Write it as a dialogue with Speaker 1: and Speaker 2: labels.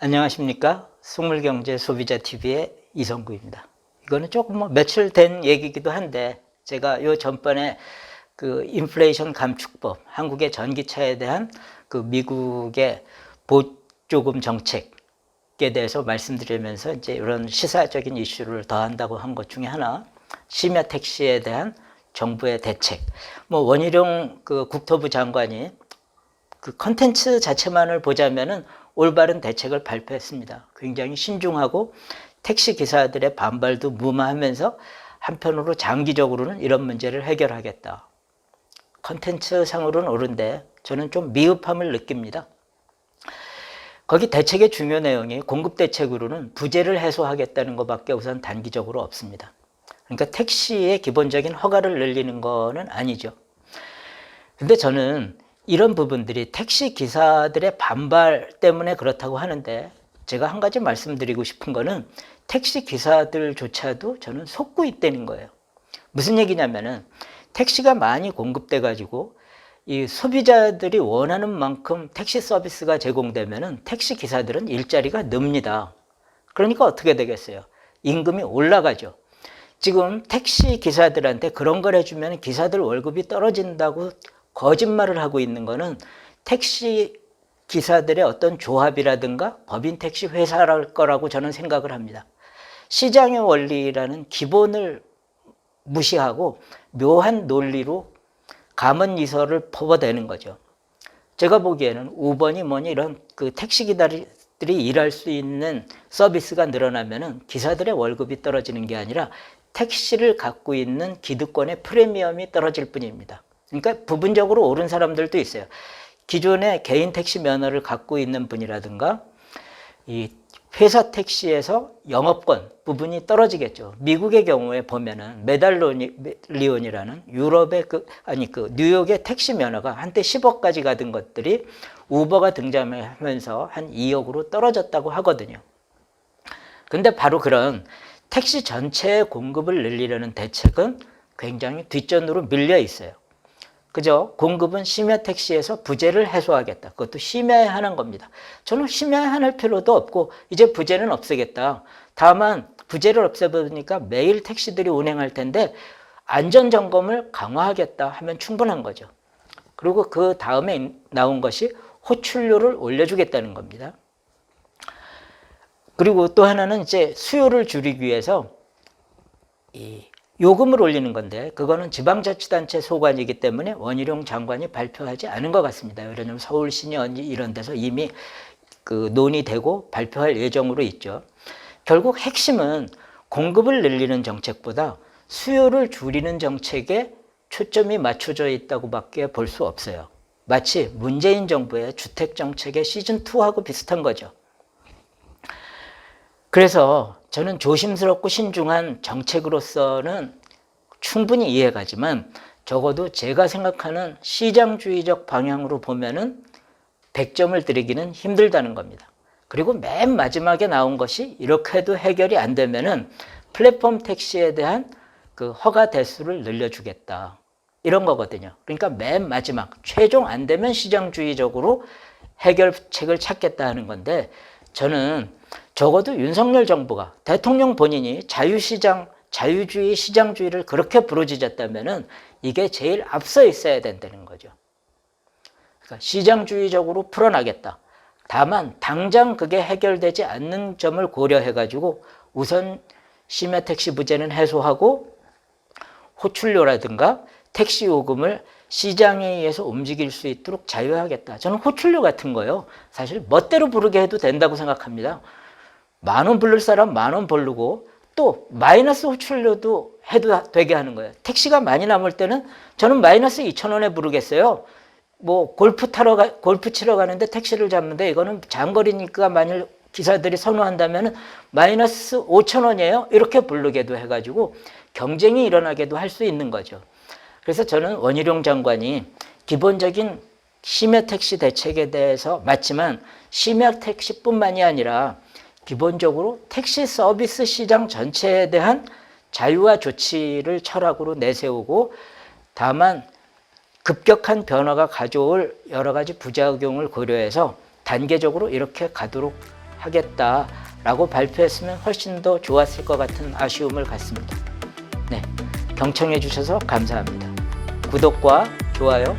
Speaker 1: 안녕하십니까. 속물경제 소비자 TV의 이성구입니다. 이거는 조금 며칠 된 얘기이기도 한데, 제가 요 전번에 그 인플레이션 감축법, 한국의 전기차에 대한 그 미국의 보조금 정책에 대해서 말씀드리면서 이제 이런 시사적인 이슈를 더한다고 한 것 중에 하나, 심야 택시에 대한 정부의 대책. 원희룡 그 국토부 장관이 그 컨텐츠 자체만을 보자면은 올바른 대책을 발표했습니다. 굉장히 신중하고 택시 기사들의 반발도 무마하면서 한편으로 장기적으로는 이런 문제를 해결하겠다. 컨텐츠 상으로는 옳은데 저는 좀 미흡함을 느낍니다. 거기 대책의 중요 내용이 공급 대책으로는 부재를 해소하겠다는 것밖에 우선 단기적으로 없습니다. 그러니까 택시의 기본적인 허가를 늘리는 거는 아니죠. 근데 저는 이런 부분들이 택시 기사들의 반발 때문에 그렇다고 하는데, 제가 한 가지 말씀드리고 싶은 거는 택시 기사들조차도 저는 속고 있다는 거예요. 무슨 얘기냐면은 택시가 많이 공급돼 가지고 이 소비자들이 원하는 만큼 택시 서비스가 제공되면은 택시 기사들은 일자리가 늡니다. 그러니까 어떻게 되겠어요? 임금이 올라가죠. 지금 택시 기사들한테 그런 걸 해주면 기사들 월급이 떨어진다고 거짓말을 하고 있는 거는 택시 기사들의 어떤 조합이라든가 법인 택시 회사랄 거라고 저는 생각을 합니다. 시장의 원리라는 기본을 무시하고 묘한 논리로 가문이설을 퍼부어대는 거죠. 제가 보기에는 우버니 뭐니 이런 그 택시 기사들이 일할 수 있는 서비스가 늘어나면은 기사들의 월급이 떨어지는 게 아니라 택시를 갖고 있는 기득권의 프리미엄이 떨어질 뿐입니다. 그러니까 부분적으로 옳은 사람들도 있어요. 기존에 개인 택시 면허를 갖고 있는 분이라든가 이 회사 택시에서 영업권 부분이 떨어지겠죠. 미국의 경우에 보면은 메달리온이라는 유럽의 뉴욕의 택시 면허가 한때 10억까지 가던 것들이 우버가 등장하면서 한 2억으로 떨어졌다고 하거든요. 근데 바로 그런 택시 전체의 공급을 늘리려는 대책은 굉장히 뒷전으로 밀려 있어요. 그죠? 공급은 심야 택시에서 부재를 해소하겠다. 그것도 심야에 하는 겁니다. 저는 심야에 할 필요도 없고 이제 부재는 없애겠다. 다만 부재를 없애보니까 매일 택시들이 운행할 텐데 안전점검을 강화하겠다 하면 충분한 거죠. 그리고 그 다음에 나온 것이 호출료를 올려주겠다는 겁니다. 그리고 또 하나는 이제 수요를 줄이기 위해서 이 요금을 올리는 건데, 그거는 지방자치단체 소관이기 때문에 원희룡 장관이 발표하지 않은 것 같습니다. 왜냐하면 서울시니 이런 데서 이미 그 논의되고 발표할 예정으로 있죠. 결국 핵심은 공급을 늘리는 정책보다 수요를 줄이는 정책에 초점이 맞춰져 있다고밖에 볼 수 없어요. 마치 문재인 정부의 주택정책의 시즌2하고 비슷한 거죠. 그래서 저는 조심스럽고 신중한 정책으로서는 충분히 이해가지만 적어도 제가 생각하는 시장주의적 방향으로 보면은 100점을 드리기는 힘들다는 겁니다. 그리고 맨 마지막에 나온 것이 이렇게 해도 해결이 안 되면은 플랫폼 택시에 대한 그 허가 대수를 늘려주겠다. 이런 거거든요. 그러니까 맨 마지막 최종 안 되면 시장주의적으로 해결책을 찾겠다 하는 건데, 저는 적어도 윤석열 정부가 대통령 본인이 자유주의, 시장주의를 그렇게 부르짖었다면은 이게 제일 앞서 있어야 된다는 거죠. 그러니까 시장주의적으로 풀어나겠다. 다만 당장 그게 해결되지 않는 점을 고려해가지고 우선 심야 택시 부재는 해소하고 호출료라든가 택시 요금을 시장에 의해서 움직일 수 있도록 자유하겠다. 저는 호출료 같은 거요, 사실 멋대로 부르게 해도 된다고 생각합니다. 10,000원 부를 사람 10,000원 부르고 또 마이너스 호출료도 해도 되게 하는 거예요. 택시가 많이 남을 때는 저는 마이너스 2,000원에 부르겠어요. 골프 치러 가는데 택시를 잡는데 이거는 장거리니까 만일 기사들이 선호한다면 마이너스 5,000원이에요. 이렇게 부르게도 해가지고 경쟁이 일어나게도 할 수 있는 거죠. 그래서 저는 원희룡 장관이 기본적인 심야 택시 대책에 대해서 맞지만 심야 택시뿐만이 아니라 기본적으로 택시 서비스 시장 전체에 대한 자유화 조치를 철학으로 내세우고, 다만 급격한 변화가 가져올 여러 가지 부작용을 고려해서 단계적으로 이렇게 가도록 하겠다라고 발표했으면 훨씬 더 좋았을 것 같은 아쉬움을 갖습니다. 네, 경청해 주셔서 감사합니다. 구독과 좋아요